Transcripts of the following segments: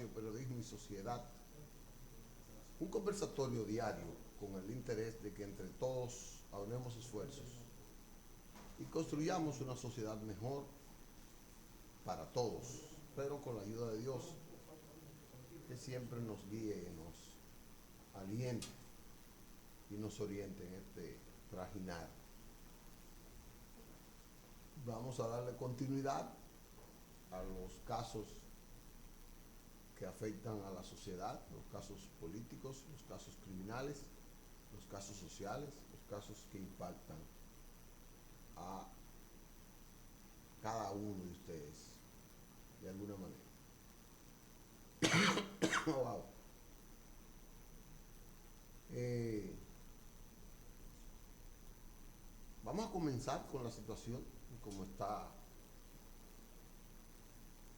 espacio Periodismo y Sociedad, un conversatorio diario con el interés de que entre todos aunemos esfuerzos y construyamos una sociedad mejor para todos, pero con la ayuda de Dios, que siempre nos guíe, nos aliente y nos oriente en este trajinar. Vamos a darle continuidad a los casos que afectan a la sociedad, los casos políticos, los casos criminales, los casos sociales, los casos que impactan a cada uno de ustedes de alguna manera. Wow. Vamos a comenzar con la situación, como está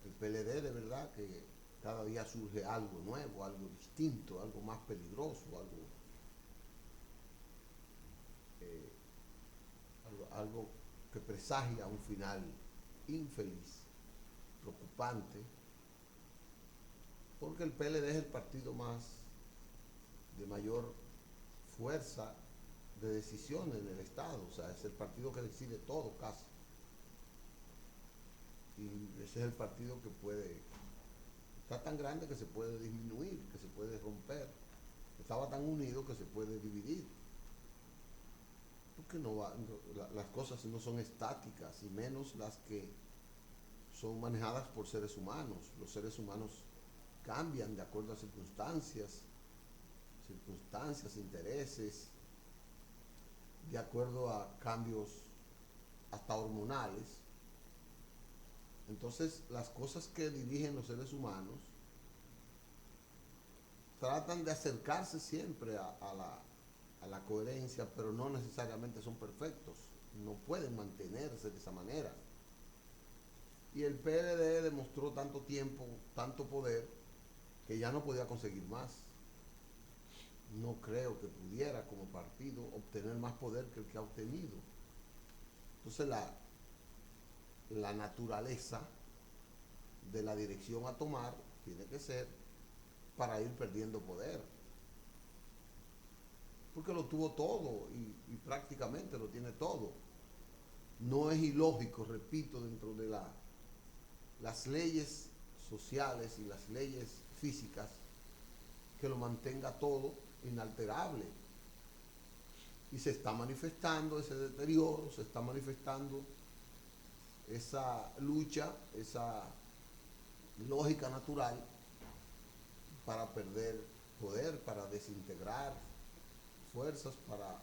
el PLD, de verdad que cada día surge algo nuevo, algo distinto, algo más peligroso, algo que presagia un final infeliz, preocupante, porque el PLD es el partido más de mayor fuerza de decisión en el Estado, o sea, es el partido que decide todo casi. Y ese es el partido que puede, está tan grande que se puede disminuir, que se puede romper. Estaba tan unido que se puede dividir. Porque no va, las cosas no son estáticas, y menos las que son manejadas por seres humanos. Los seres humanos cambian de acuerdo a circunstancias, intereses, de acuerdo a cambios hasta hormonales. Entonces, las cosas que dirigen los seres humanos tratan de acercarse siempre a la coherencia, pero no necesariamente son perfectos, no pueden mantenerse de esa manera. Y el PLD demostró tanto tiempo, tanto poder, que ya no podía conseguir más. No creo que pudiera como partido obtener más poder que el que ha obtenido. Entonces la naturaleza de la dirección a tomar tiene que ser para ir perdiendo poder. Porque lo tuvo todo y prácticamente lo tiene todo. No es ilógico, repito, dentro de las leyes sociales y las leyes físicas, que lo mantenga todo inalterable. Y se está manifestando ese deterioro, se está manifestando esa lucha, esa lógica natural para perder poder, para desintegrar fuerzas, para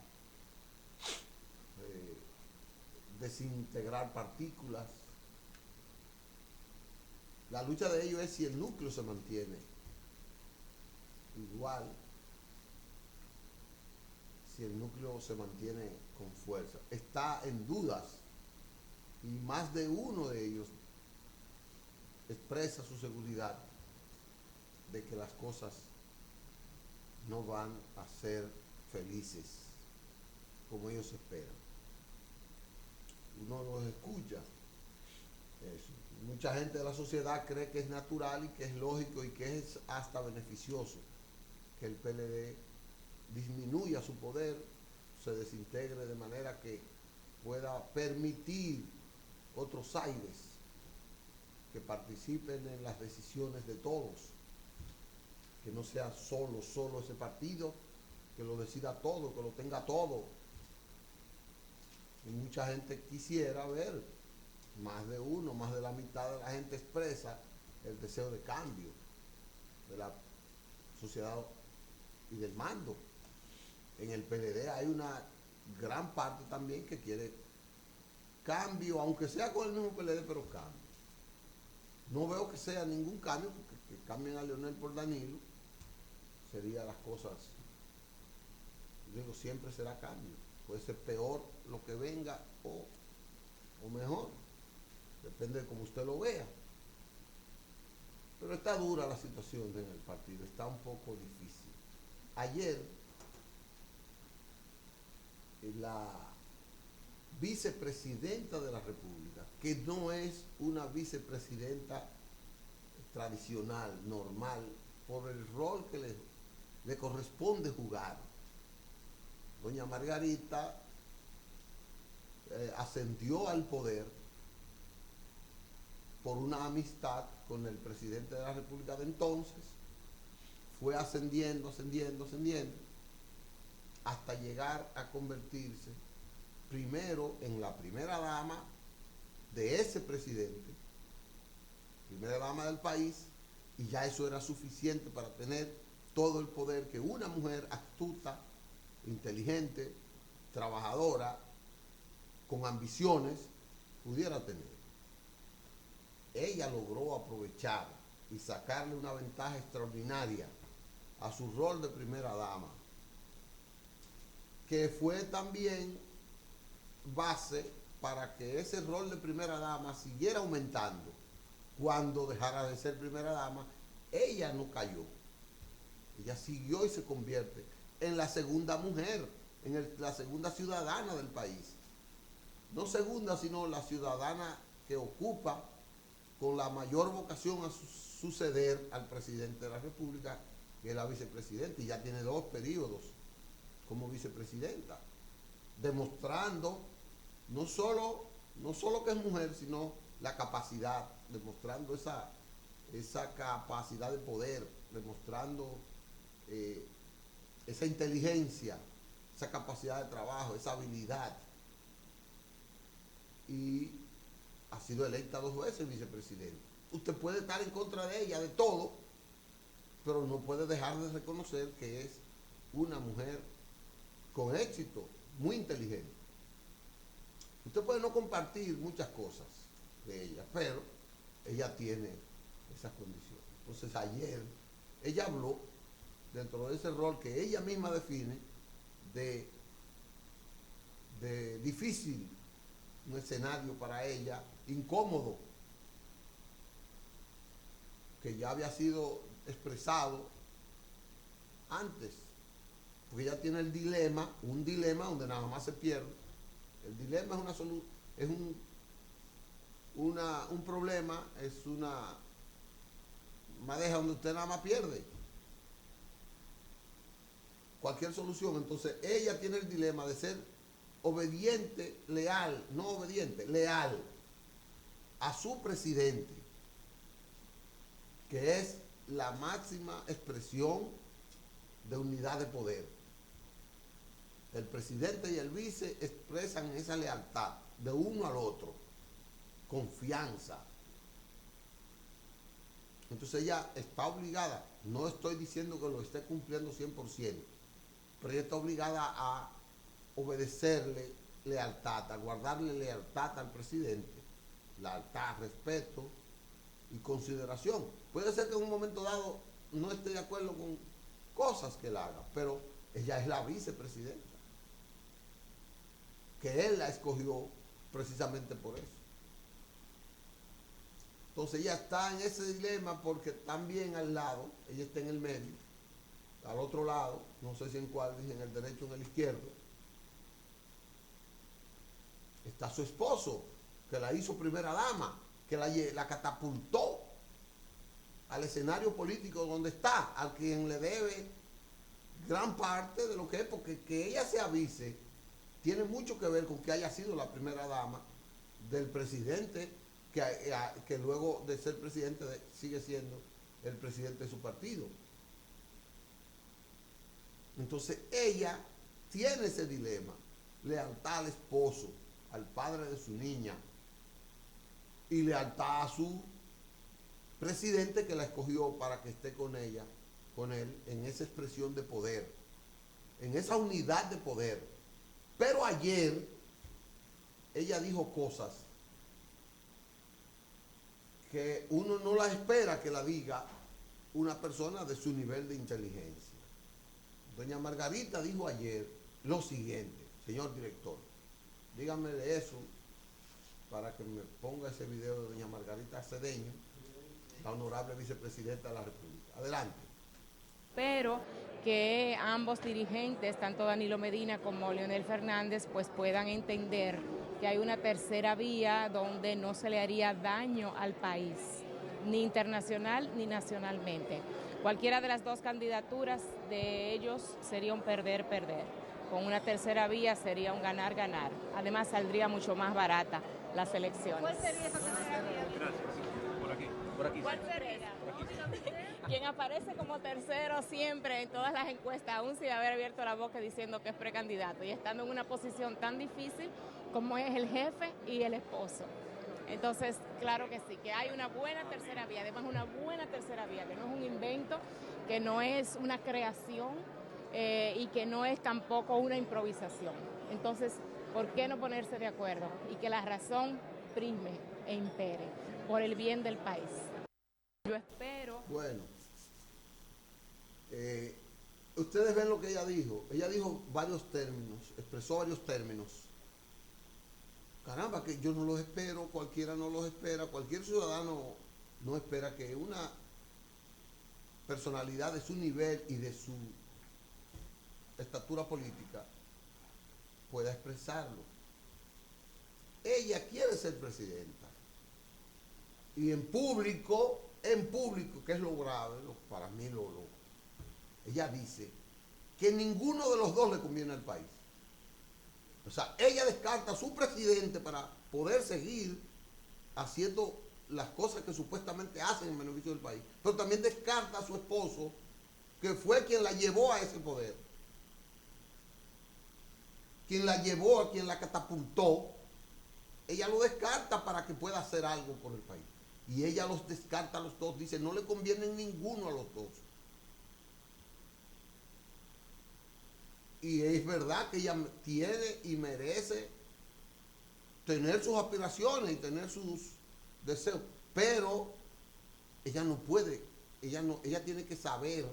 desintegrar partículas. La lucha de ellos es si el núcleo se mantiene igual, si el núcleo se mantiene con fuerza. Está en dudas y más de uno de ellos expresa su seguridad de que las cosas no van a ser felices como ellos esperan. Uno los escucha. Eso. Mucha gente de la sociedad cree que es natural y que es lógico y que es hasta beneficioso que el PLD disminuya su poder, se desintegre de manera que pueda permitir otros aires que participen en las decisiones de todos, que no sea solo ese partido, que lo decida todo, que lo tenga todo. Y mucha gente quisiera ver, más de uno, más de la mitad de la gente expresa el deseo de cambio de la sociedad y del mando. En el PLD hay una gran parte también que quiere cambio, aunque sea con el mismo PLD, pero cambio. No veo que sea ningún cambio, porque que cambien a Leonel por Danilo sería las cosas, digo, siempre será cambio. Puede ser peor lo que venga o mejor, depende de cómo usted lo vea. Pero está dura la situación en el partido, está un poco difícil. Ayer, la vicepresidenta de la República, que no es una vicepresidenta tradicional, normal, por el rol que le corresponde jugar. Doña Margarita ascendió al poder por una amistad con el presidente de la República de entonces, fue ascendiendo, hasta llegar a convertirse primero en la primera dama de ese presidente, primera dama del país, y ya eso era suficiente para tener todo el poder que una mujer astuta, inteligente, trabajadora, con ambiciones, pudiera tener. Ella logró aprovechar y sacarle una ventaja extraordinaria a su rol de primera dama, que fue también base para que ese rol de primera dama siguiera aumentando. Cuando dejara de ser primera dama, ella no cayó. Ella siguió y se convierte en la segunda mujer, la segunda ciudadana del país. No segunda, sino la ciudadana que ocupa con la mayor vocación a suceder al presidente de la República, que es la vicepresidenta, y ya tiene 2 periodos como vicepresidenta, demostrando no solo que es mujer, sino la capacidad, demostrando esa capacidad de poder, demostrando esa inteligencia, esa capacidad de trabajo, esa habilidad. Y ha sido electa 2 veces vicepresidenta. Usted puede estar en contra de ella, de todo, pero no puede dejar de reconocer que es una mujer con éxito, muy inteligente. Usted puede no compartir muchas cosas de ella, pero ella tiene esas condiciones. Entonces ayer ella habló, dentro de ese rol que ella misma define, de difícil, un escenario para ella incómodo, que ya había sido expresado antes, porque ella tiene el dilema, un dilema donde nada más se pierde. El dilema es un problema, es una madeja donde usted nada más pierde cualquier solución. Entonces ella tiene el dilema de ser obediente, leal, no obediente, leal a su presidente, que es la máxima expresión de unidad de poder. El presidente y el vice expresan esa lealtad de uno al otro, confianza. Entonces ella está obligada, no estoy diciendo que lo esté cumpliendo 100%, pero ella está obligada a obedecerle lealtad, a guardarle lealtad al presidente, lealtad, respeto y consideración. Puede ser que en un momento dado no esté de acuerdo con cosas que él haga, pero ella es la vicepresidenta, que él la escogió precisamente por eso. Entonces ella está en ese dilema porque también al lado, ella está en el medio, al otro lado, no sé si en cuál, en el derecho o en el izquierdo, está su esposo, que la hizo primera dama, que la catapultó al escenario político donde está, al quien le debe gran parte de lo que es, porque que ella sea vice tiene mucho que ver con que haya sido la primera dama del presidente, que luego de ser presidente sigue siendo el presidente de su partido. Entonces ella tiene ese dilema, lealtad al esposo, al padre de su niña, y lealtad a su presidente que la escogió para que esté con ella, con él, en esa expresión de poder, en esa unidad de poder. Pero ayer ella dijo cosas que uno no las espera que la diga una persona de su nivel de inteligencia. Doña Margarita dijo ayer lo siguiente: señor director, dígame de eso para que me ponga ese video de doña Margarita Cedeño, la honorable vicepresidenta de la República. Adelante. Pero que ambos dirigentes, tanto Danilo Medina como Leonel Fernández, pues puedan entender que hay una tercera vía donde no se le haría daño al país. ni internacional ni nacionalmente. Cualquiera de las dos candidaturas de ellos sería un perder-perder. Con una tercera vía sería un ganar-ganar. Además saldría mucho más barata las elecciones. ¿Cuál sería esa tercera vía? Gracias. Por aquí. Por aquí. ¿Cuál sería? Quien aparece como tercero siempre en todas las encuestas, aún sin haber abierto la boca diciendo que es precandidato y estando en una posición tan difícil como es el jefe y el esposo. Entonces, claro que sí, que hay una buena tercera vía, además una buena tercera vía, que no es un invento, que no es una creación y que no es tampoco una improvisación. Entonces, ¿por qué no ponerse de acuerdo? Y que la razón prime e impere por el bien del país. Yo espero... Bueno, ustedes ven lo que ella dijo. Ella dijo varios términos, expresó varios términos. Caramba, que yo no los espero, cualquiera no los espera, cualquier ciudadano no espera que una personalidad de su nivel y de su estatura política pueda expresarlo. Ella quiere ser presidenta. Y en público, que es lo grave, para mí ella dice que ninguno de los dos le conviene al país. O sea, ella descarta a su presidente para poder seguir haciendo las cosas que supuestamente hacen en beneficio del país. Pero también descarta a su esposo, que fue quien la llevó a ese poder. Quien la llevó, a quien la catapultó. Ella lo descarta para que pueda hacer algo por el país. Y ella los descarta a los dos. Dice, no le conviene ninguno a los dos. Y es verdad que ella tiene y merece tener sus aspiraciones y tener sus deseos, pero ella no puede, ella tiene que saber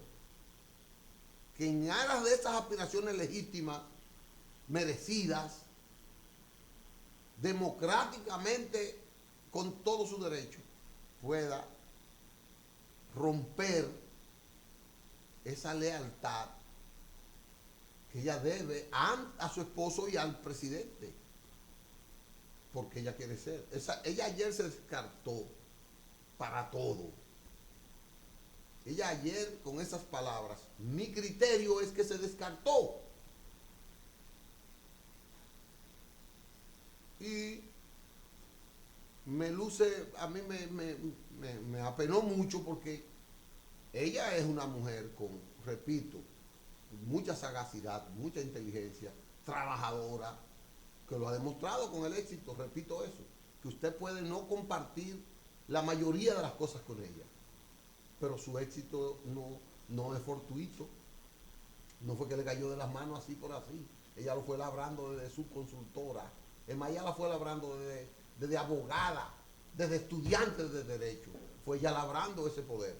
que en aras de esas aspiraciones legítimas, merecidas, democráticamente, con todo su derecho, pueda romper esa lealtad que ella debe a su esposo y al presidente, porque ella quiere ser. Ella ayer se descartó para todo. Ella ayer, con esas palabras, mi criterio es que se descartó. Y me luce, a mí me apenó mucho porque ella es una mujer con, repito, mucha sagacidad, mucha inteligencia, trabajadora, que lo ha demostrado con el éxito, repito eso, que usted puede no compartir la mayoría de las cosas con ella, pero su éxito no es fortuito, no fue que le cayó de las manos así por así, ella lo fue labrando desde su consultora, es más, ella la fue labrando desde abogada, desde estudiante de derecho, fue ella labrando ese poder.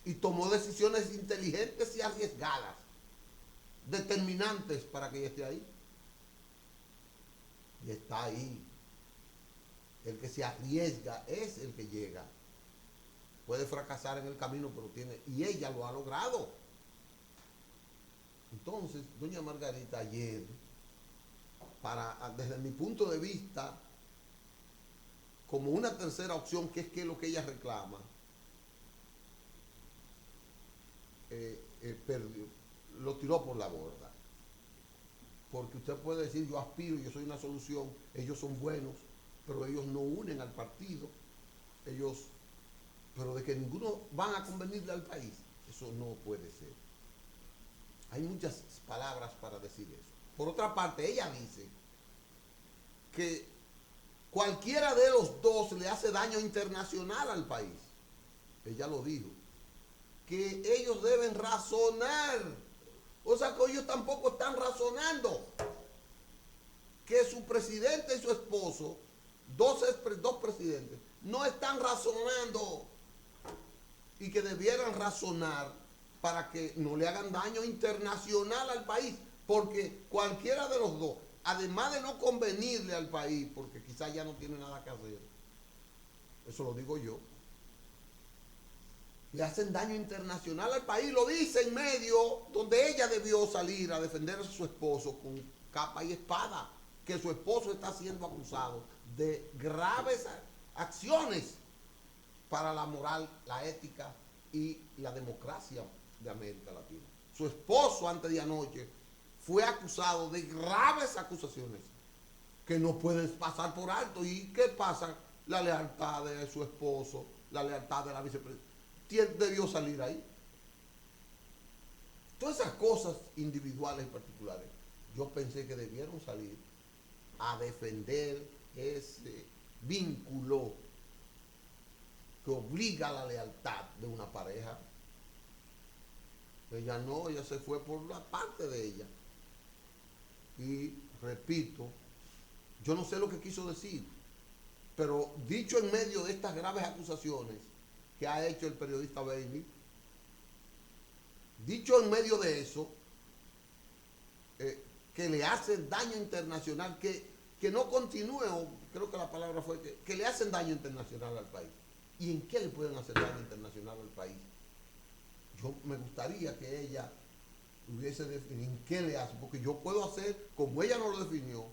Y tomó decisiones inteligentes y arriesgadas, determinantes para que ella esté ahí. Y está ahí. El que se arriesga es el que llega. Puede fracasar en el camino, pero tiene, y ella lo ha logrado. Entonces, doña Margarita ayer, desde mi punto de vista, como una tercera opción, que es lo que ella reclama, lo tiró por la borda. Porque usted puede decir, yo aspiro, yo soy una solución, ellos son buenos, pero ellos no unen al partido, pero de que ninguno van a convenirle al país, eso no puede ser. Hay muchas palabras para decir eso. Por otra parte, ella dice que cualquiera de los dos le hace daño internacional al país. Ella lo dijo. Que ellos deben razonar. O sea que ellos tampoco están razonando. Que su presidente y su esposo, dos presidentes, no están razonando. Y que debieran razonar para que no le hagan daño internacional al país. Porque cualquiera de los dos, además de no convenirle al país, porque quizás ya no tiene nada que hacer, eso lo digo yo, le hacen daño internacional al país, lo dice en medio donde ella debió salir a defender a su esposo con capa y espada, que su esposo está siendo acusado de graves acciones para la moral, la ética y la democracia de América Latina. Su esposo antes de anoche fue acusado de graves acusaciones que no pueden pasar por alto. ¿Y qué pasa? La lealtad de su esposo, la lealtad de la vicepresidenta. ¿Quién debió salir ahí? Todas esas cosas individuales y particulares, yo pensé que debieron salir a defender ese vínculo que obliga a la lealtad de una pareja. Ella no, ella se fue por la parte de ella. Y repito, yo no sé lo que quiso decir, pero dicho en medio de estas graves acusaciones que ha hecho el periodista Bailey, dicho en medio de eso, que le hacen daño internacional, que no continúe, o creo que la palabra fue que le hacen daño internacional al país. ¿Y en qué le pueden hacer daño internacional al país? Yo me gustaría que ella hubiese definido en qué le hace, porque yo puedo hacer, como ella no lo definió,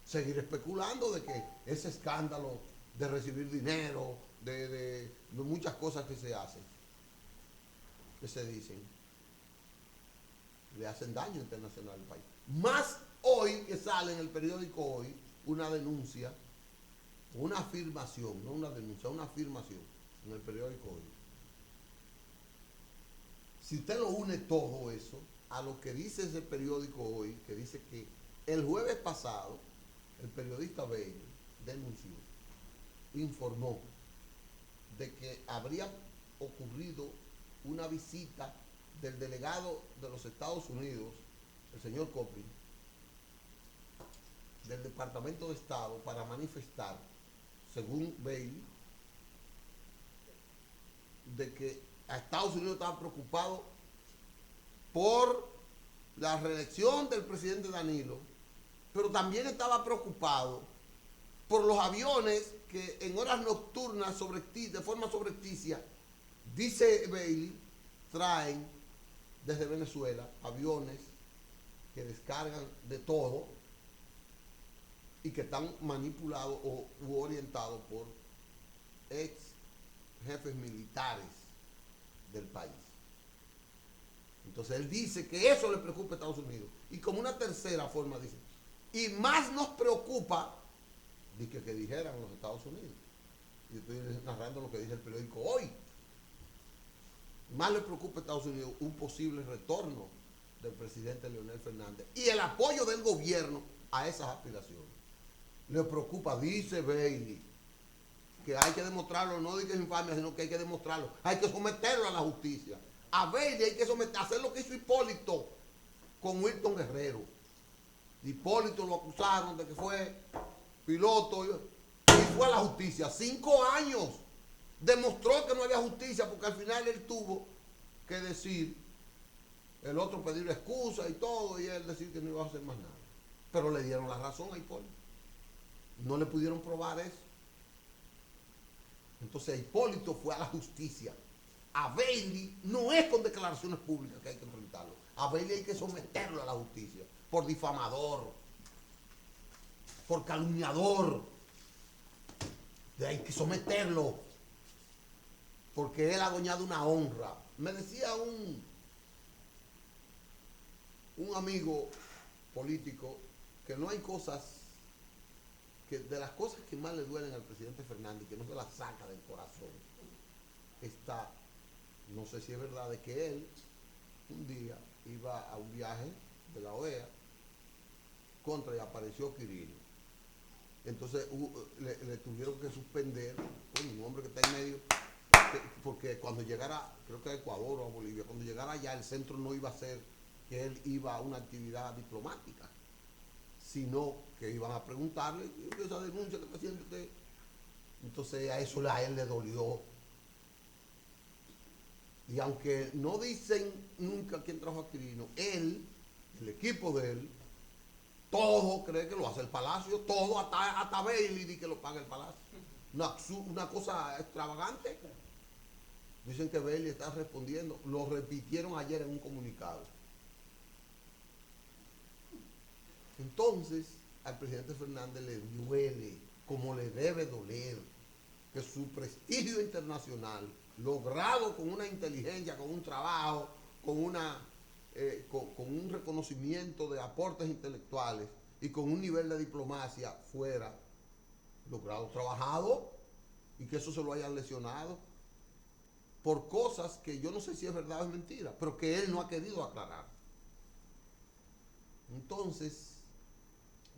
seguir especulando de que ese escándalo de recibir dinero, de muchas cosas que se hacen, que se dicen, le hacen daño internacional al país. Más hoy que sale en el periódico Hoy una denuncia, una afirmación, no una denuncia, una afirmación en el periódico Hoy. Si usted lo une todo eso a lo que dice ese periódico Hoy, que dice que el jueves pasado el periodista Bailey denunció, informó de que habría ocurrido una visita del delegado de los Estados Unidos, el señor Copley, del Departamento de Estado para manifestar, según Bailey, de que a Estados Unidos estaba preocupado por la reelección del presidente Danilo, pero también estaba preocupado por los aviones que en horas nocturnas de forma sobrepticia, dice Bailey, traen desde Venezuela aviones que descargan de todo y que están manipulados u orientados por ex jefes militares del país. Entonces él dice que eso le preocupa a Estados Unidos. Y como una tercera forma dice, y más nos preocupa que dijeran los Estados Unidos. Y estoy narrando lo que dice el periódico Hoy. Más le preocupa a Estados Unidos un posible retorno del presidente Leonel Fernández y el apoyo del gobierno a esas aspiraciones. Le preocupa, dice Bailey, que hay que demostrarlo, no diga infamia, sino que hay que demostrarlo, hay que someterlo a la justicia. A Bailey hay que hacer lo que hizo Hipólito con Wilton Guerrero. Hipólito lo acusaron de que fue piloto y fue a la justicia. 5 años. Demostró que no había justicia porque al final él tuvo que decir, el otro pedirle excusa y todo, y él decir que no iba a hacer más nada. Pero le dieron la razón a Hipólito. No le pudieron probar eso. Entonces Hipólito fue a la justicia. A Bailey no es con declaraciones públicas que hay que enfrentarlo. A Bailey hay que someterlo a la justicia por difamador, por calumniador. Hay que someterlo porque él ha adueñado una honra. Me decía un amigo político que no hay cosas, que de las cosas que más le duelen al presidente Fernández, que no se las saca del corazón, está, no sé si es verdad, de que él un día iba a un viaje de la OEA y apareció Quirino. Entonces le tuvieron que suspender, un hombre que está en medio, porque cuando llegara, creo que a Ecuador o a Bolivia, cuando llegara allá el centro no iba a ser que él iba a una actividad diplomática, sino que iban a preguntarle, esa denuncia que está haciendo usted. Entonces a eso a él le dolió. Y aunque no dicen nunca quién trajo a Quirino, él, el equipo de él, todo cree que lo hace el Palacio, todo, hasta Bailey dice que lo paga el Palacio. Una cosa extravagante. Dicen que Bailey está respondiendo, lo repitieron ayer en un comunicado. Entonces, al presidente Fernández le duele, como le debe doler, que su prestigio internacional, logrado con una inteligencia, con un trabajo, con un reconocimiento de aportes intelectuales y con un nivel de diplomacia fuera logrado, trabajado, y que eso se lo hayan lesionado por cosas que yo no sé si es verdad o es mentira, pero que él no ha querido aclarar. Entonces,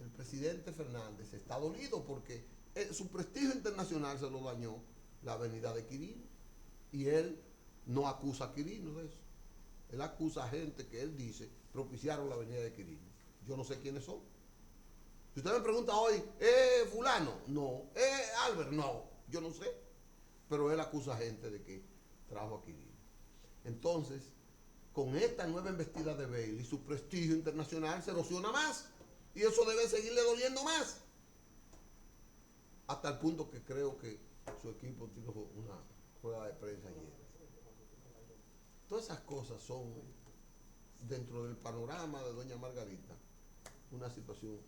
el presidente Fernández está dolido porque su prestigio internacional se lo dañó la avenida de Quirino, y él no acusa a Quirino de eso. Él acusa a gente que él dice propiciaron la avenida de Quirino. Yo no sé quiénes son. Si usted me pregunta hoy, fulano? No. Albert? No. Yo no sé. Pero él acusa a gente de que trajo a Quirino. Entonces, con esta nueva embestida de Bailey, su prestigio internacional se erosiona más. Y eso debe seguirle doliendo más. Hasta el punto que creo que su equipo tiene una rueda de prensa ayer. Todas esas cosas son, dentro del panorama de doña Margarita, una situación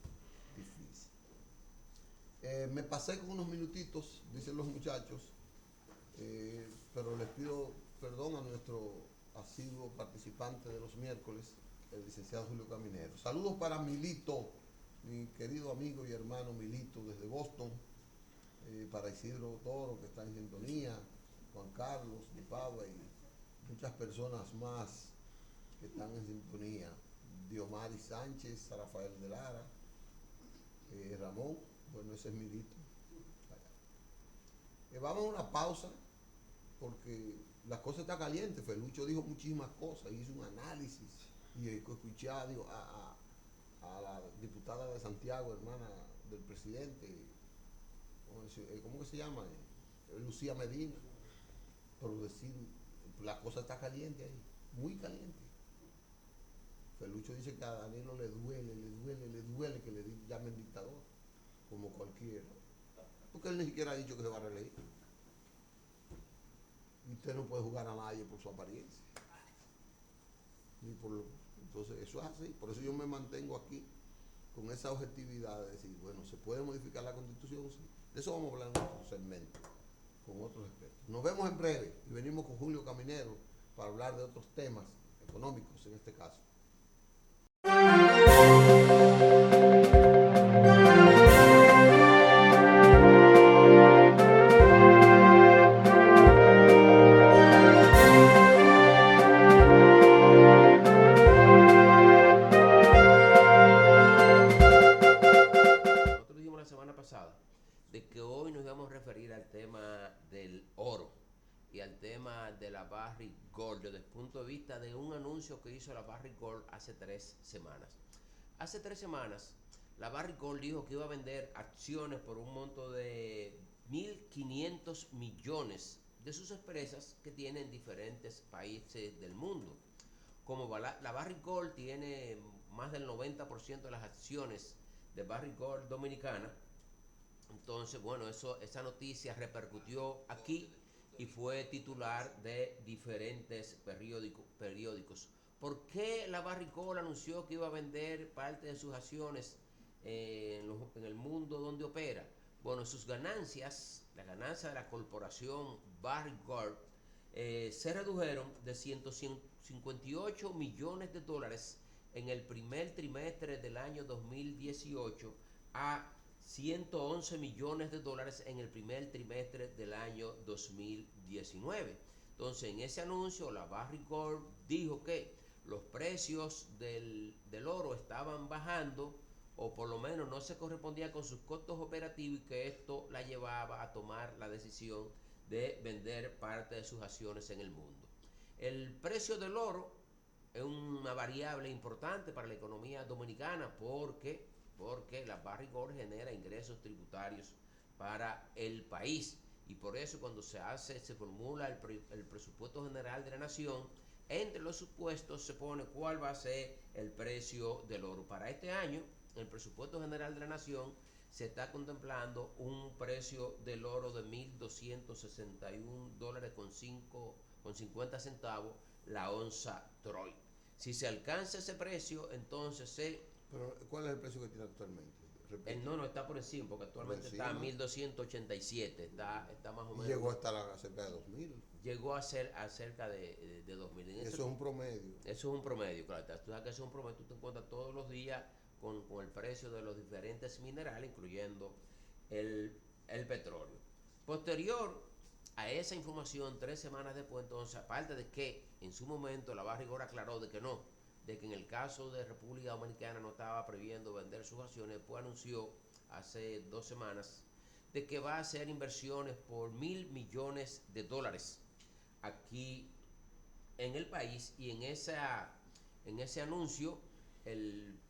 difícil. Me pasé con unos minutitos, dicen los muchachos, pero les pido perdón a nuestro asiduo participante de los miércoles, el licenciado Julio Caminero. Saludos para Milito, mi querido amigo y hermano Milito desde Boston, para Isidro Toro, que está en sintonía, Juan Carlos de Padua y muchas personas más que están en sintonía, Diomari Sánchez, Rafael de Lara, Ramón, bueno, ese es Milito. Vamos a una pausa porque la cosa está caliente. Felucho dijo muchísimas cosas, hizo un análisis y escuché a la diputada de Santiago, hermana del presidente, ¿cómo que se llama? Lucía Medina, por decir, la cosa está caliente ahí, muy caliente. Felucho dice que a Danilo le duele que le llamen dictador, como cualquiera, porque él ni siquiera ha dicho que se va a reelegir. Y usted no puede jugar a nadie por su apariencia. Entonces, eso es así. Por eso yo me mantengo aquí con esa objetividad de decir, bueno, ¿se puede modificar la Constitución? Sí. De eso vamos a hablar en otro segmento, con otros expertos. Nos vemos en breve y venimos con Julio Caminero para hablar de otros temas económicos en este caso. De que hoy nos vamos a referir al tema del oro y al tema de la Barrick Gold desde el punto de vista de un anuncio que hizo la Barrick Gold hace 3 semanas. Hace 3 semanas la Barrick Gold dijo que iba a vender acciones por un monto de 1.500 millones de sus empresas que tiene en diferentes países del mundo. Como la Barrick Gold tiene más del 90% de las acciones de Barrick Gold Dominicana, entonces, bueno, esa noticia repercutió aquí y fue titular de diferentes periódicos. ¿Por qué la Barrick Gold anunció que iba a vender parte de sus acciones en el mundo donde opera? Bueno, sus ganancias, la ganancia de la corporación Barrick Gold, se redujeron de 158 millones de dólares en el primer trimestre del año 2018 a 111 millones de dólares en el primer trimestre del año 2019. Entonces, en ese anuncio, la Barrick Gold dijo que los precios del oro estaban bajando, o por lo menos no se correspondían con sus costos operativos, y que esto la llevaba a tomar la decisión de vender parte de sus acciones en el mundo. El precio del oro es una variable importante para la economía dominicana porque la Barrick Gold genera ingresos tributarios para el país, y por eso cuando se formula el presupuesto general de la nación, entre los supuestos se pone cuál va a ser el precio del oro. Para este año, el presupuesto general de la nación se está contemplando un precio del oro de $1.261 con 50 centavos la onza Troy. Si se alcanza ese precio, entonces Pero, ¿cuál es el precio que tiene actualmente? No, está por encima, porque actualmente está a 1287, está más o menos. Llegó a estar a cerca de 2000. Llegó a ser a cerca de 2000. Eso es un promedio. Eso es un promedio, claro. Tú sabes que eso es un promedio, tú te encuentras todos los días con el precio de los diferentes minerales, incluyendo el petróleo. Posterior a esa información, 3 semanas después, entonces, aparte de que en su momento la Barrick Gold aclaró de que no, de que en el caso de República Dominicana no estaba previendo vender sus acciones, pues anunció hace 2 semanas de que va a hacer inversiones por $1.000 millones aquí en el país, y en ese anuncio el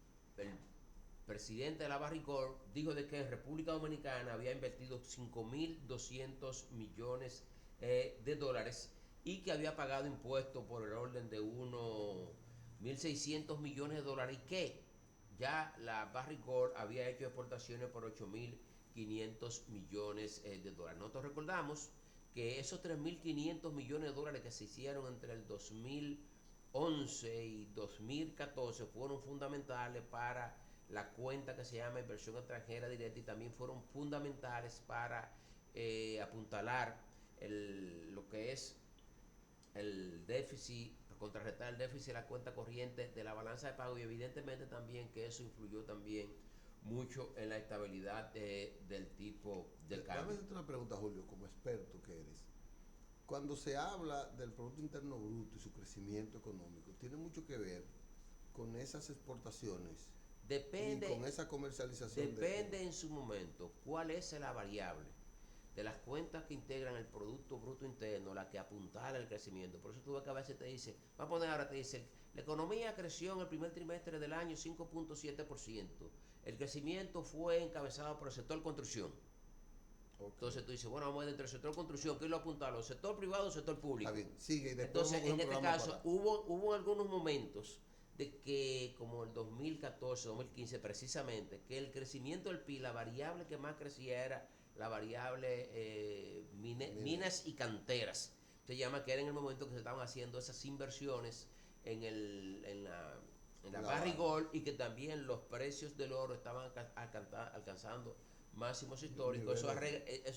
presidente de la Barrick Gold dijo de que en República Dominicana había invertido $5.200 millones y que había pagado impuestos por el orden de unos $1.600 millones y que ya la Barrick Gold había hecho exportaciones por $8.500 millones. Nosotros recordamos que esos $3.500 millones que se hicieron entre el 2011 y 2014 fueron fundamentales para la cuenta que se llama inversión extranjera directa, y también fueron fundamentales para apuntalar lo que es el déficit, contrarrestar el déficit de la cuenta corriente de la balanza de pago, y evidentemente también que eso influyó también mucho en la estabilidad del tipo de cambio. Déjame hacerte una pregunta, Julio, como experto que eres. Cuando se habla del Producto Interno Bruto y su crecimiento económico, ¿tiene mucho que ver con esas exportaciones? Depende, y con esa comercialización. Depende en su momento cuál es la variable de las cuentas que integran el Producto Bruto Interno, la que apuntala el crecimiento. Por eso tú ves que a veces te dice, va a poner ahora, te dice, la economía creció en el primer trimestre del año 5.7%. El crecimiento fue encabezado por el sector construcción. Okay. Entonces tú dices, bueno, vamos a ver entre el sector construcción, ¿qué lo apuntala? ¿El sector privado o el sector público? Está bien, sigue. Y entonces, en este caso, hubo algunos momentos de que, como el 2014, 2015 precisamente, que el crecimiento del PIB, la variable que más crecía era la variable minas y canteras. Se llama que era en el momento que se estaban haciendo esas inversiones en la Barrick Gold, y que también los precios del oro estaban alcanzando máximos históricos. Eso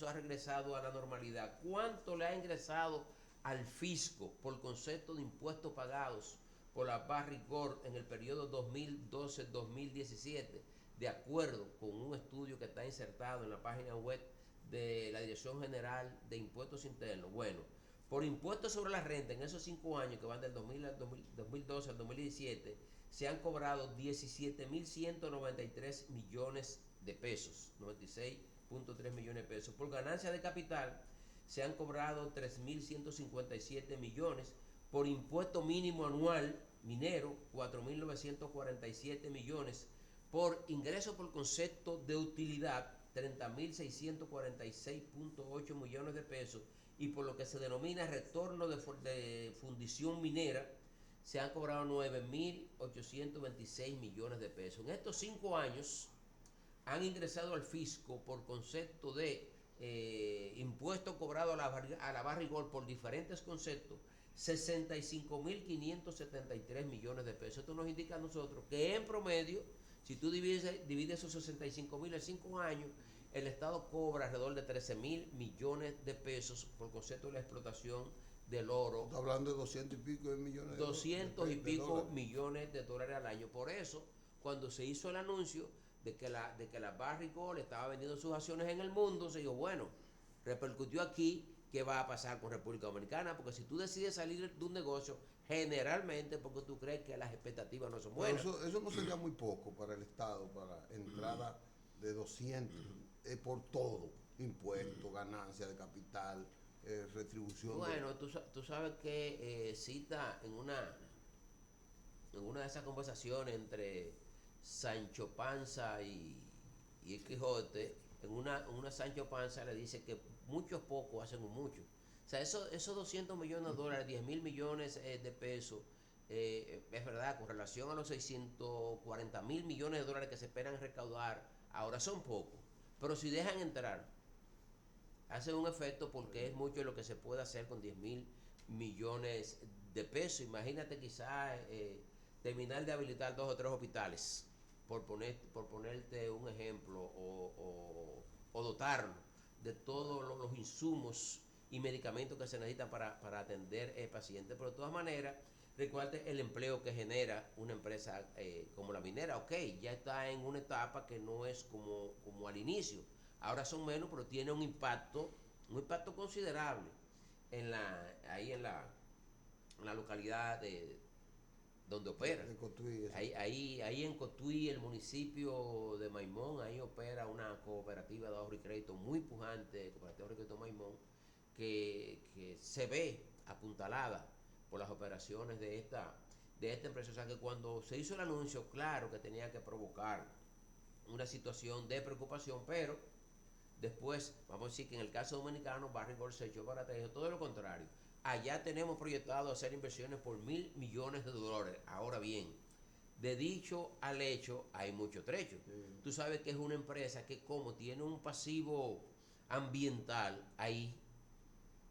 ha regresado a la normalidad. ¿Cuánto le ha ingresado al fisco por concepto de impuestos pagados por la Barrick Gold en el periodo 2012-2017, de acuerdo con un estudio que está insertado en la página web de la Dirección General de Impuestos Internos? Bueno, por impuestos sobre la renta, en esos 5 años que van del 2012 al 2017, se han cobrado 17.193 millones de pesos, 96.3 millones de pesos. Por ganancia de capital, se han cobrado 3.157 millones. Por impuesto mínimo anual minero, 4.947 millones. Por ingreso por concepto de utilidad, 30.646.8 millones de pesos. Y por lo que se denomina retorno de fundición minera, se han cobrado 9.826 millones de pesos. En estos 5 años han ingresado al fisco por concepto de impuestos cobrados a la Barrick Gold por diferentes conceptos, 65.573 millones de pesos. Esto nos indica a nosotros que en promedio, si tú divides esos 65.000 en 5 años, el Estado cobra alrededor de 13.000 millones de pesos por concepto de la explotación del oro. Está hablando de 200 y pico de millones. 200 y pico millones de dólares al año. Por eso, cuando se hizo el anuncio de que la Barrick Gold estaba vendiendo sus acciones en el mundo, se dijo, bueno, repercutió aquí. ¿Qué va a pasar con República Dominicana? Porque si tú decides salir de un negocio, generalmente porque tú crees que las expectativas no son buenas. Pero eso no sería muy poco para el Estado, para entrada de 200, por todo, impuestos, ganancia de capital, retribución. Bueno, tú sabes que cita en una de esas conversaciones entre Sancho Panza y el Quijote, en una Sancho Panza le dice que muchos pocos hacen un mucho. O sea, esos 200 millones de dólares, 10.000 millones de pesos, es verdad, con relación a los 640.000 millones de dólares que se esperan recaudar, ahora son pocos. Pero si dejan entrar, hace un efecto, porque es mucho lo que se puede hacer con 10.000 millones de pesos. Imagínate quizás terminar de habilitar 2 o 3 hospitales por ponerte un ejemplo, o dotarlo de todos los insumos y medicamentos que se necesitan para atender pacientes. Pero de todas maneras, recuerde el empleo que genera una empresa como la minera. Ok, ya está en una etapa que no es como al inicio. Ahora son menos, pero tiene un impacto considerable ahí en la localidad donde opera. En Cotuí, Ahí en Cotuí, el municipio de Maimón, ahí opera una cooperativa de ahorro y crédito muy pujante, Cooperativa de ahorro y crédito Maimón, que se ve apuntalada por las operaciones de esta empresa. O sea que cuando se hizo el anuncio, claro que tenía que provocar una situación de preocupación, pero después, vamos a decir que en el caso dominicano, Barrick Gold se echó para atrás, todo lo contrario. Allá tenemos proyectado hacer inversiones por $1.000 millones. Ahora bien, de dicho al hecho hay mucho trecho. Sí. Tú sabes que es una empresa que como tiene un pasivo ambiental ahí,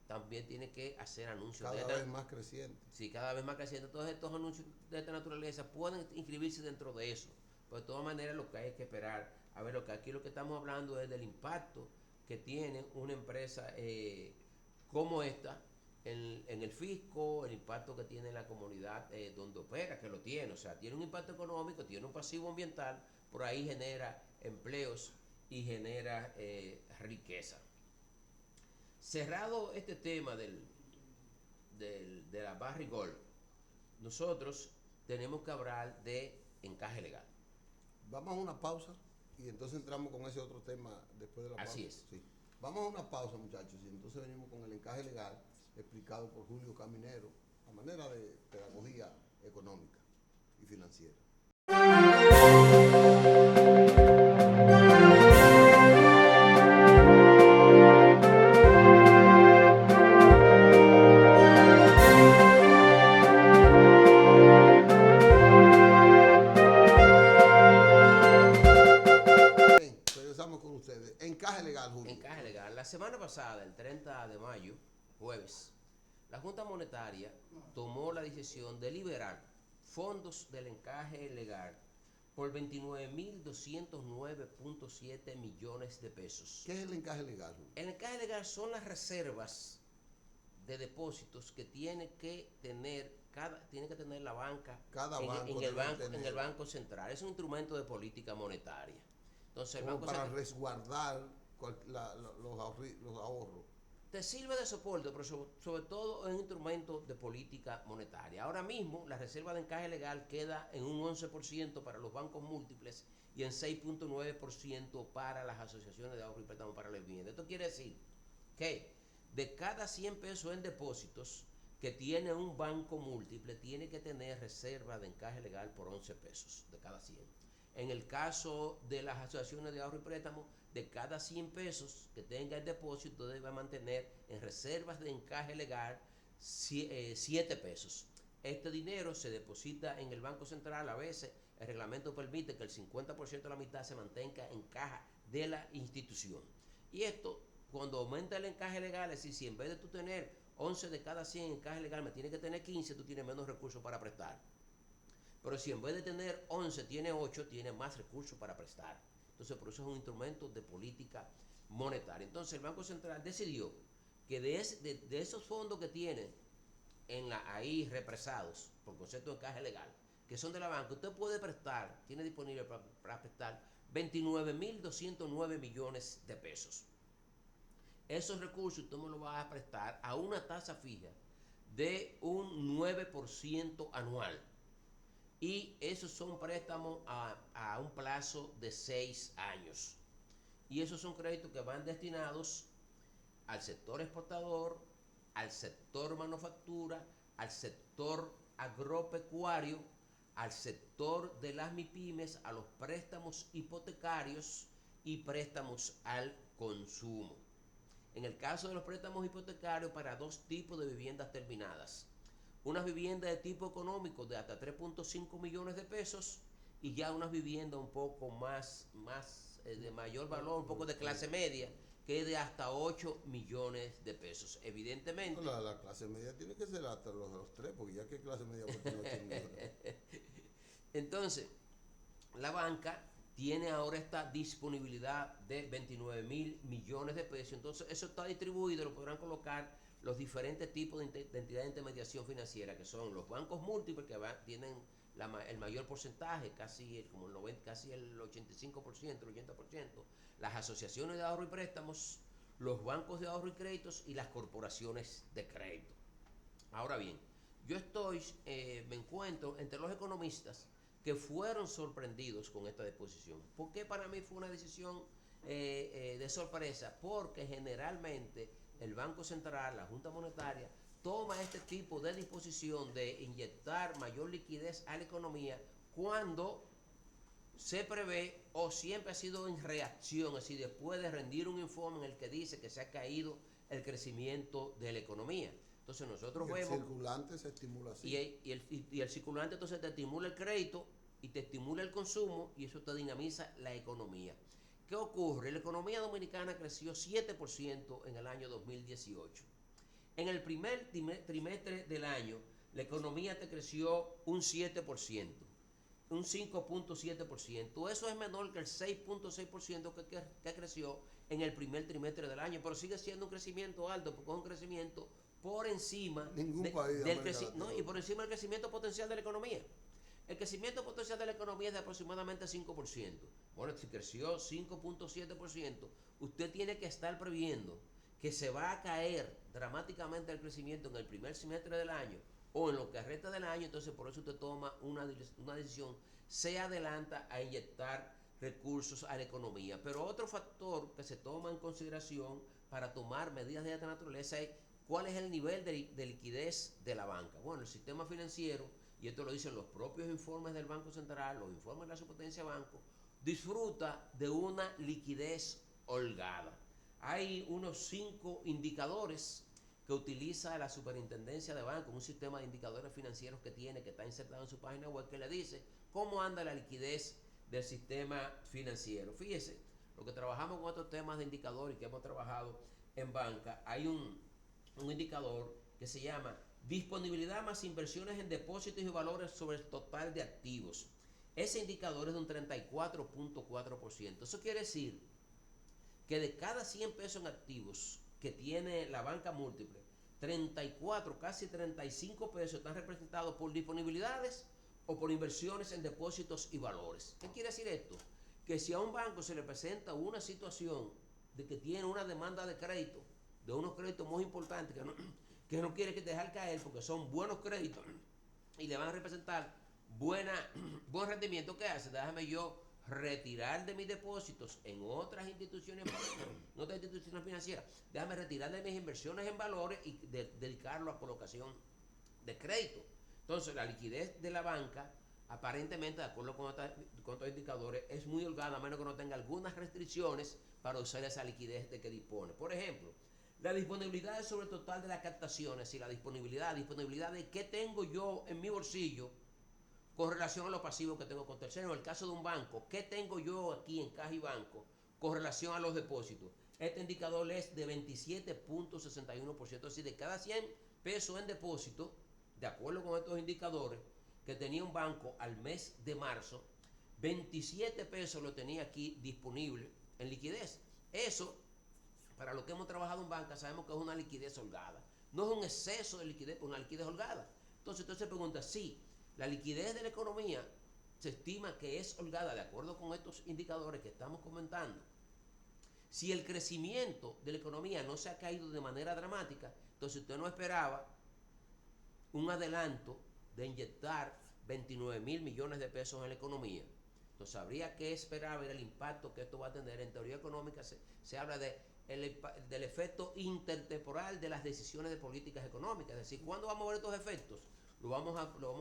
también tiene que hacer anuncios. Cada vez más creciente. Sí, cada vez más creciente. Todos estos anuncios de esta naturaleza pueden inscribirse dentro de eso. Pero de todas maneras lo que hay que esperar. A ver, lo que estamos hablando es del impacto que tiene una empresa como esta en el fisco, el impacto que tiene en la comunidad donde opera, que lo tiene. O sea, tiene un impacto económico, tiene un pasivo ambiental, por ahí genera empleos y genera riqueza. Cerrado este tema de la Barrick Gold, nosotros tenemos que hablar de encaje legal. Vamos a una pausa y entonces entramos con ese otro tema después de la pausa. Así es. Sí. Vamos a una pausa, muchachos, y entonces venimos con el encaje legal explicado por Julio Caminero a manera de pedagogía económica y financiera. Encaje legal, Julio. Encaje legal. La semana pasada, el 30 de mayo, jueves, la Junta Monetaria tomó la decisión de liberar fondos del encaje legal por 29.209.7 millones de pesos. ¿Qué es el encaje legal, Julio? El encaje legal son las reservas de depósitos que tiene que tener la banca en el Banco Central. Es un instrumento de política monetaria. Entonces, como para resguardar los ahorros. Te sirve de soporte, pero sobre todo es un instrumento de política monetaria. Ahora mismo, la reserva de encaje legal queda en un 11% para los bancos múltiples y en 6.9% para las asociaciones de ahorro y préstamo para la vivienda. Esto quiere decir que de cada 100 pesos en depósitos que tiene un banco múltiple, tiene que tener reserva de encaje legal por 11 pesos de cada 100. En el caso de las asociaciones de ahorro y préstamo, de cada 100 pesos que tenga el depósito, debe mantener en reservas de encaje legal 7 pesos. Este dinero se deposita en el Banco Central. A veces el reglamento permite que el 50% de la mitad se mantenga en caja de la institución. Y esto, cuando aumenta el encaje legal, es decir, si en vez de tú tener 11 de cada 100 en encaje legal, me tienes que tener 15, tú tienes menos recursos para prestar. Pero si en vez de tener 11 tiene 8, tiene más recursos para prestar. Entonces, por eso es un instrumento de política monetaria. Entonces, el Banco Central decidió que de esos fondos que tiene ahí represados por concepto de encaje legal, que son de la banca, usted puede prestar, tiene disponible para prestar 29.209 millones de pesos. Esos recursos usted me los va a prestar a una tasa fija de un 9% anual. Y esos son préstamos a un plazo de 6 años. Y esos son créditos que van destinados al sector exportador, al sector manufactura, al sector agropecuario, al sector de las MIPYMES, a los préstamos hipotecarios y préstamos al consumo. En el caso de los préstamos hipotecarios, para 2 tipos de viviendas terminadas. Unas viviendas de tipo económico de hasta 3.5 millones de pesos y ya unas viviendas un poco más de mayor valor, un poco de clase media, que es de hasta 8 millones de pesos. Evidentemente. La clase media tiene que ser hasta los 3, porque ya que clase media por 8 millones. Entonces, la banca tiene ahora esta disponibilidad de 29.000 millones de pesos. Entonces eso está distribuido, lo podrán colocar los diferentes tipos de entidades de intermediación financiera, que son los bancos múltiples, que tienen el mayor porcentaje, como el 90, casi el 85%, el 80%, las asociaciones de ahorro y préstamos, los bancos de ahorro y créditos y las corporaciones de crédito. Ahora bien, yo me encuentro entre los economistas que fueron sorprendidos con esta disposición. ¿Por qué para mí fue una decisión de sorpresa? Porque generalmente el Banco Central, la Junta Monetaria, toma este tipo de disposición de inyectar mayor liquidez a la economía cuando se prevé o siempre ha sido en reacción, es decir, después de rendir un informe en el que dice que se ha caído el crecimiento de la economía. Entonces nosotros vemos... El circulante se estimula así. Y el circulante entonces te estimula el crédito y te estimula el consumo y eso te dinamiza la economía. ¿Qué ocurre? La economía dominicana creció 7% en el año 2018. En el primer trimestre del año, la economía te creció un 7%, un 5.7%. Eso es menor que el 6.6% que creció en el primer trimestre del año, pero sigue siendo un crecimiento alto, porque es un crecimiento por encima y por encima del crecimiento potencial de la economía. El crecimiento potencial de la economía es de aproximadamente 5%. Bueno, si creció 5.7%, usted tiene que estar previendo que se va a caer dramáticamente el crecimiento en el primer semestre del año o en lo que resta del año. Entonces por eso usted toma una decisión, se adelanta a inyectar recursos a la economía. Pero otro factor que se toma en consideración para tomar medidas de esta naturaleza es cuál es el nivel de liquidez de la banca. Bueno, el sistema financiero, y esto lo dicen los propios informes del Banco Central, los informes de la Superintendencia de Banco, disfruta de una liquidez holgada. Hay unos 5 indicadores que utiliza la Superintendencia de Banco, un sistema de indicadores financieros que tiene, que está insertado en su página web, que le dice cómo anda la liquidez del sistema financiero. Fíjese, lo que trabajamos con estos temas de indicadores que hemos trabajado en banca, hay un indicador que se llama disponibilidad más inversiones en depósitos y valores sobre el total de activos. Ese indicador es de un 34.4%. Eso quiere decir que de cada 100 pesos en activos que tiene la banca múltiple, 34, casi 35 pesos están representados por disponibilidades o por inversiones en depósitos y valores. ¿Qué quiere decir esto? Que si a un banco se le presenta una situación de que tiene una demanda de crédito, de unos créditos muy importantes que no quiere que dejar caer porque son buenos créditos y le van a representar buen rendimiento, ¿qué hace? Déjame yo retirar de mis depósitos en otras instituciones financieras, déjame retirar de mis inversiones en valores y dedicarlo a colocación de crédito. Entonces la liquidez de la banca aparentemente, de acuerdo con estos indicadores, es muy holgada, a menos que no tenga algunas restricciones para usar esa liquidez de que dispone. Por ejemplo, la disponibilidad es sobre el total de las captaciones y la disponibilidad de qué tengo yo en mi bolsillo con relación a los pasivos que tengo con terceros. En el caso de un banco, ¿qué tengo yo aquí en Caja y Banco con relación a los depósitos? Este indicador es de 27.61%, es decir, de cada 100 pesos en depósito, de acuerdo con estos indicadores, que tenía un banco al mes de marzo, 27 pesos lo tenía aquí disponible en liquidez. Eso, para lo que hemos trabajado en banca, sabemos que es una liquidez holgada. No es un exceso de liquidez, una liquidez holgada. Entonces se pregunta, sí, la liquidez de la economía se estima que es holgada de acuerdo con estos indicadores que estamos comentando. Si el crecimiento de la economía no se ha caído de manera dramática, entonces usted no esperaba un adelanto de inyectar 29.000 millones de pesos en la economía. Entonces habría que esperar a ver el impacto que esto va a tener. En teoría económica se habla del efecto intertemporal de las decisiones de políticas económicas. Es decir, ¿cuándo vamos a ver estos efectos? Lo vamos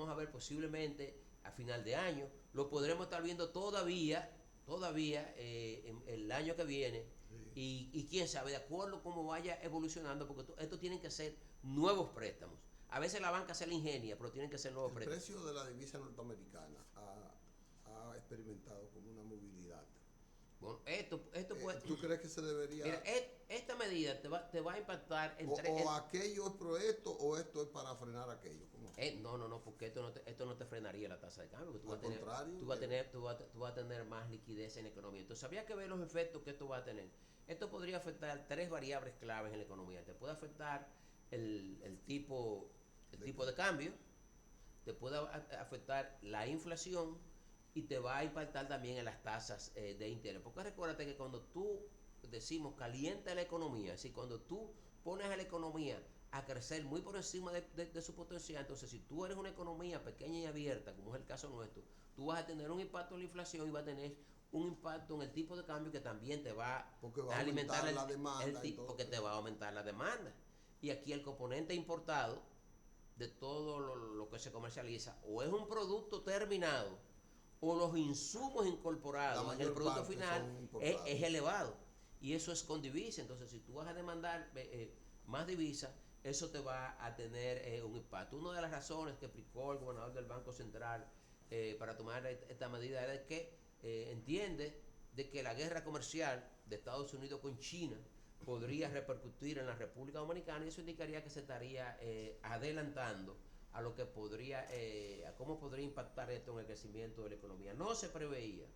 a ver posiblemente a final de año. Lo podremos estar viendo todavía en el año que viene. Sí. Y quién sabe, de acuerdo a cómo vaya evolucionando, porque esto tienen que ser nuevos préstamos. A veces la banca se la ingenia, pero tienen que ser nuevos préstamos. El precio de la divisa norteamericana ha experimentado como una movilidad. Bueno, esto puede... ¿Tú crees que se debería...? Mira, esta medida te va a impactar aquello es pro esto o esto es para frenar aquello. ¿Cómo? No, porque esto no te frenaría la tasa de cambio, porque Al contrario, tú vas a tener más liquidez en la economía. Entonces habría que ver los efectos que esto va a tener. Esto podría afectar tres variables claves en la economía. Te puede afectar el tipo de cambio, te puede afectar la inflación y te va a impactar también en las tasas de interés. Porque recuérdate que cuando tú decimos calienta la economía, es decir, cuando tú pones a la economía a crecer muy por encima de su potencial, entonces si tú eres una economía pequeña y abierta, como es el caso nuestro, tú vas a tener un impacto en la inflación y vas a tener un impacto en el tipo de cambio que también te va a alimentar la demanda, porque te va a aumentar la demanda. Y aquí el componente importado de todo lo que se comercializa o es un producto terminado o los insumos incorporados en el producto final es elevado y eso es con divisa. Entonces si tú vas a demandar más divisa, eso te va a tener un impacto. Una de las razones que explicó el gobernador del Banco Central para tomar esta medida era que entiende de que la guerra comercial de Estados Unidos con China podría repercutir en la República Dominicana y eso indicaría que se estaría adelantando a lo que podría, a cómo podría impactar esto en el crecimiento de la economía. No se preveía,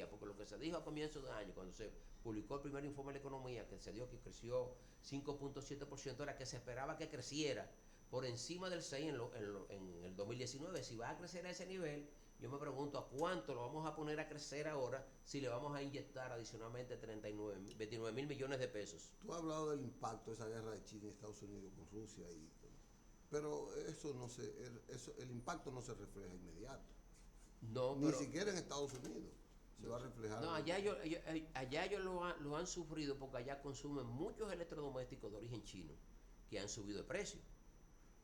porque lo que se dijo a comienzos de año, cuando se publicó el primer informe de la economía, que se dio que creció 5.7%, era que se esperaba que creciera por encima del 6 en el 2019. Si va a crecer a ese nivel, yo me pregunto a cuánto lo vamos a poner a crecer ahora si le vamos a inyectar adicionalmente 29 mil millones de pesos. Tú has hablado del impacto de esa guerra de China y Estados Unidos con Rusia, pero el impacto no se refleja inmediato. No, ni siquiera en Estados Unidos se va a reflejar. No, allá ellos lo han sufrido porque allá consumen muchos electrodomésticos de origen chino que han subido de precio.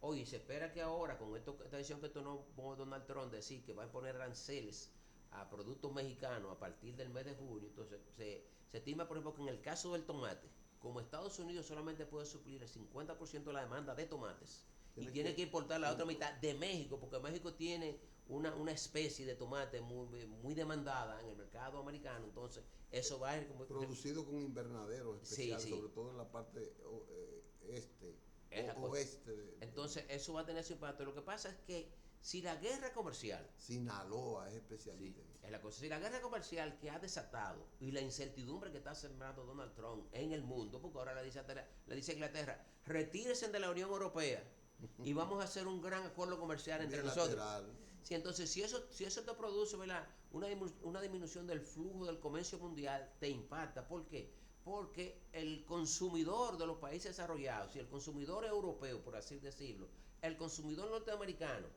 Hoy se espera que ahora, con esta decisión que tomó Donald Trump, decir que va a poner aranceles a productos mexicanos a partir del mes de junio, entonces se estima, por ejemplo, que en el caso del tomate, como Estados Unidos solamente puede suplir el 50% de la demanda de tomates, y tiene que importar la otra mitad de México, porque México tiene una especie de tomate muy demandada en el mercado americano, entonces eso va a ir como producido con invernaderos especiales, sí. sobre todo en la parte oeste. Entonces eso va a tener su impacto. Lo que pasa es que si la guerra comercial, Sinaloa es especialista, es la cosa, si la guerra comercial que ha desatado y la incertidumbre que está sembrando Donald Trump en el mundo, porque ahora le dice a Inglaterra, retírese de la Unión Europea y vamos a hacer un gran acuerdo comercial entre nosotros. Sí, entonces si eso te produce, ¿verdad?, una disminución del flujo del comercio mundial, te impacta. ¿Por qué? Porque el consumidor de los países desarrollados y el consumidor europeo, por así decirlo, el consumidor norteamericano,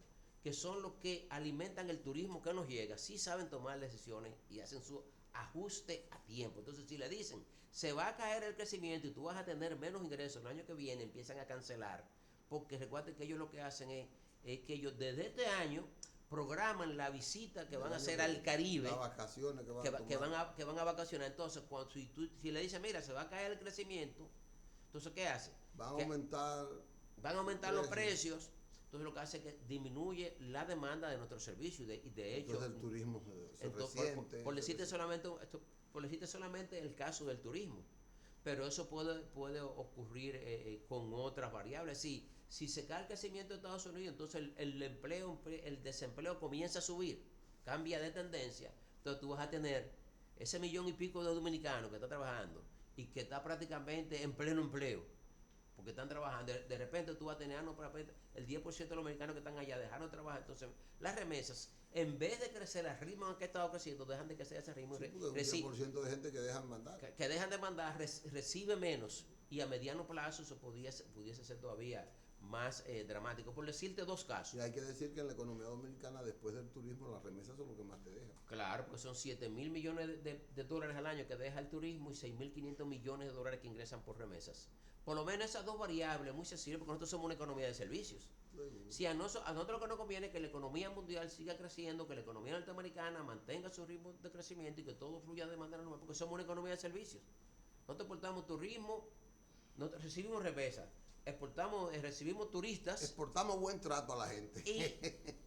que son los que alimentan el turismo que nos llega, sí saben tomar decisiones y hacen su ajuste a tiempo. Entonces si le dicen, se va a caer el crecimiento y tú vas a tener menos ingresos el año que viene, empiezan a cancelar, porque recuerden que ellos lo que hacen es que ellos desde este año programan la visita que van a hacer al Caribe, las vacaciones que van a vacacionar. Entonces si le dicen, mira, se va a caer el crecimiento, entonces ¿qué hace? Van a aumentar los precios. Entonces lo que hace es que disminuye la demanda de nuestros servicios y de hecho entonces el turismo se resiente. Por decirte solamente el caso del turismo, pero eso puede ocurrir con otras variables. Si se cae el crecimiento de Estados Unidos, entonces el desempleo comienza a subir, cambia de tendencia. Entonces tú vas a tener ese 1,000,000 y pico de dominicanos que está trabajando y que está prácticamente en pleno empleo, porque están trabajando. De repente tú vas a tener el 10% de los mexicanos que están allá dejaron de trabajar. Entonces las remesas, en vez de crecer al ritmo en que ha estado creciendo, dejan de crecer a ese ritmo. Sí, un 10% de gente que dejan mandar. Que dejan de mandar, recibe menos, y a mediano plazo eso pudiese ser todavía más dramático. Por decirte dos casos. Y hay que decir que en la economía dominicana, después del turismo, las remesas son lo que más te dejan. Claro, porque son 7,000 millones de dólares al año que deja el turismo y 6,500 millones de dólares que ingresan por remesas. Por lo menos esas dos variables muy sensibles, porque nosotros somos una economía de servicios. Si a nosotros lo que nos conviene es que la economía mundial siga creciendo, que la economía norteamericana mantenga su ritmo de crecimiento y que todo fluya de manera normal, porque somos una economía de servicios. Nosotros exportamos turismo, recibimos remesas, recibimos turistas, exportamos buen trato a la gente y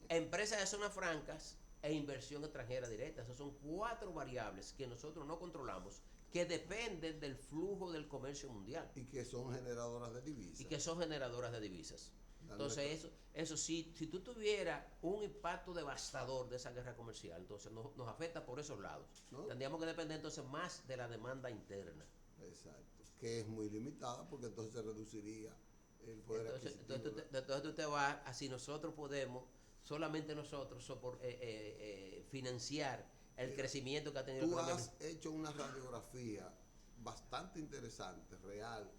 empresas de zonas francas e inversión extranjera directa. Esas son 4 variables que nosotros no controlamos, que dependen del flujo del comercio mundial y que son generadoras de divisas. Entonces eso sí, si tú tuvieras un impacto devastador de esa guerra comercial, entonces nos afecta por esos lados. ¿No? Tendríamos que depender entonces más de la demanda interna. Exacto. Que es muy limitada porque entonces se reduciría el poder adquisitivo. Entonces tú te vas, así nosotros podemos, solamente nosotros, financiar el crecimiento que ha tenido la Tú economía. has hecho una radiografía bastante interesante, real,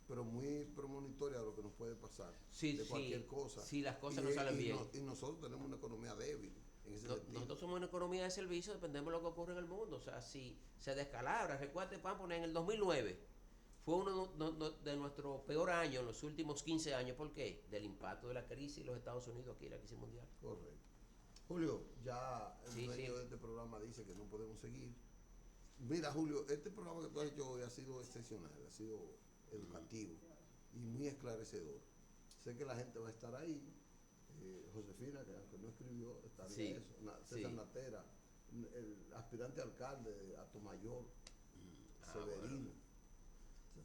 pero muy premonitoria de lo que nos puede pasar, de cualquier cosa. Si las cosas no salen bien. Y nosotros tenemos una economía débil en ese sentido. Nosotros somos una economía de servicio, dependemos de lo que ocurre en el mundo. O sea, si se descalabra, recuerda, Pampona, en el 2009 fue uno de nuestros peores años en los últimos 15 años. ¿Por qué? Del impacto de la crisis de los Estados Unidos aquí, la crisis mundial. Correcto. Julio, ya el Sí, dueño de este programa dice que no podemos seguir. Mira, Julio, este programa que tú has hecho hoy ha sido excepcional, ha sido educativo y muy esclarecedor. Sé que la gente va a estar ahí. Josefina, que aunque no escribió, estaría Sí, eso. César Natera, el aspirante alcalde de Atomayor, Severino.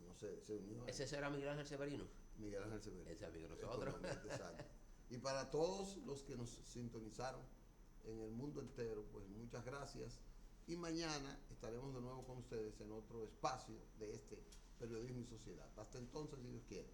No sé, se unió a ¿Ese será Miguel Ángel Severino? Miguel Ángel Severino. Ese amigo de nosotros. Exacto. Y para todos los que nos sintonizaron en el mundo entero, pues muchas gracias. Y mañana estaremos de nuevo con ustedes en otro espacio de este Periodismo y Sociedad. Hasta entonces, si Dios quiere.